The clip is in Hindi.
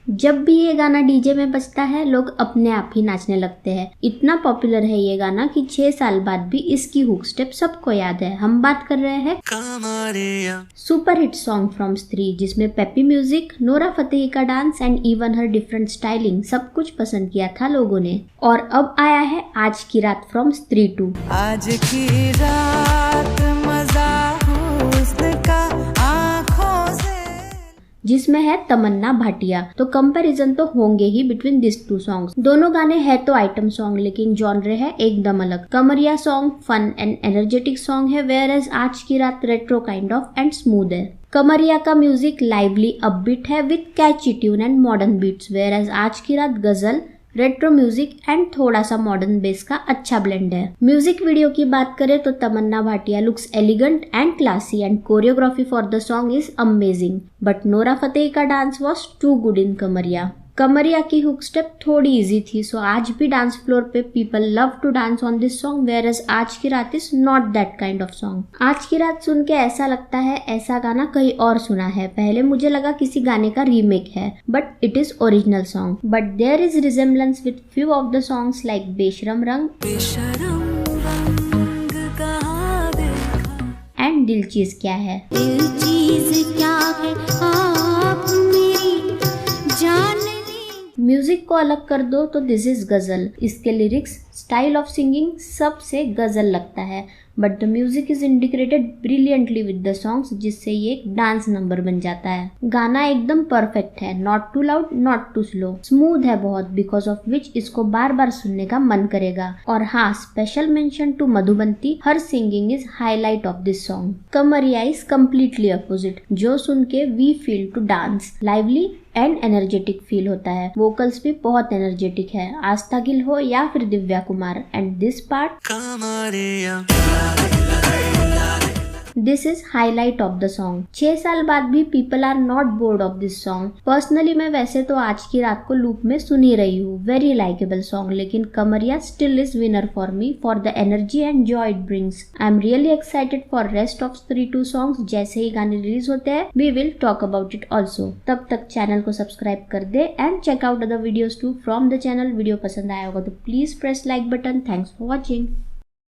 जब भी ये गाना डीजे में बजता है लोग अपने आप ही नाचने लगते हैं। इतना पॉपुलर है ये गाना कि 6 साल बाद भी इसकी हुक स्टेप सबको याद है। हम बात कर रहे हैं सुपर हिट सॉन्ग फ्रॉम स्त्री, जिसमें पेपी म्यूजिक, नोरा फतेही का dance and even her different styling सब कुछ पसंद किया था लोगों ने। और अब आया है आज की रात फ्रॉम स्त्री 2। आज की रात मजा हुस्न का आँखों से, जिसमें है तमन्ना भाटिया। तो कंपैरिजन तो होंगे ही बिटवीन दिस 2 सॉन्ग्स। दोनों गाने हैं तो आइटम सॉन्ग, लेकिन जॉनरे है एकदम अलग। Kamariya song fun and energetic song है, whereas Aaj Ki Raat retro kind of and smooth है। कमरिया का म्यूजिक लाइवली अपबीट है with catchy tune and modern beats, whereas Aaj Ki रात गजल, रेट्रो म्यूजिक एंड थोड़ा सा मॉडर्न बेस का अच्छा ब्लेंड है। म्यूजिक वीडियो की बात करें तो Tamannaah Bhatia looks elegant and classy and choreography for the song is amazing, but Nora Fatehi का dance was too good in Kamariya. Kamariya की हुक स्टेप थोड़ी इजी थी, सो आज भी डांस फ्लोर पे people love to dance on this song, whereas Aaj Ki Raat is not that kind of song. Aaj Ki रात सुन के ऐसा लगता है ऐसा गाना कहीं और सुना है। पहले मुझे लगा किसी गाने का रीमेक है, but it is original song. But there is resemblance with few of the songs like Besharam Rang and दिल चीज क्या है। दिल चीज क्या है आप मेरी जान। म्यूजिक को अलग कर दो तो दिस इज गजल। इसके लिरिक्स, स्टाइल ऑफ सिंगिंग सब से गजल लगता है, but the music is integrated brilliantly with the songs, जिससे ये एक डांस नंबर बन जाता है। गाना एकदम परफेक्ट है, not too loud not too slow, smooth है बहुत, बिकॉज ऑफ विच इसको बार बार सुनने का मन करेगा। और हाँ, special mention to Madhubanti, her singing is highlight of this song. Kamariya is completely opposite, जो सुन के we feel to dance, lively and energetic feel होता है। वोकल्स भी बहुत एनर्जेटिक है, आस्था गिल हो या फिर Divya Kumar. And this part, this is highlight of the song. 6 साल बाद भी people are not bored of this song. Personally मैं वैसे तो आज की रात को लूप में सुनी रही हूँ, वेरी लाइकेबल सॉन्ग, लेकिन Kamariya still is winner for me for the energy and joy it brings. I am really excited for rest of Stree 2 songs. जैसे ही गाने रिलीज होते हैं we will talk about it also. तब तक चैनल को सब्सक्राइब कर दे and check out other videos too from the channel. Video पसंद आया होगा तो please press like button. Thanks for watching.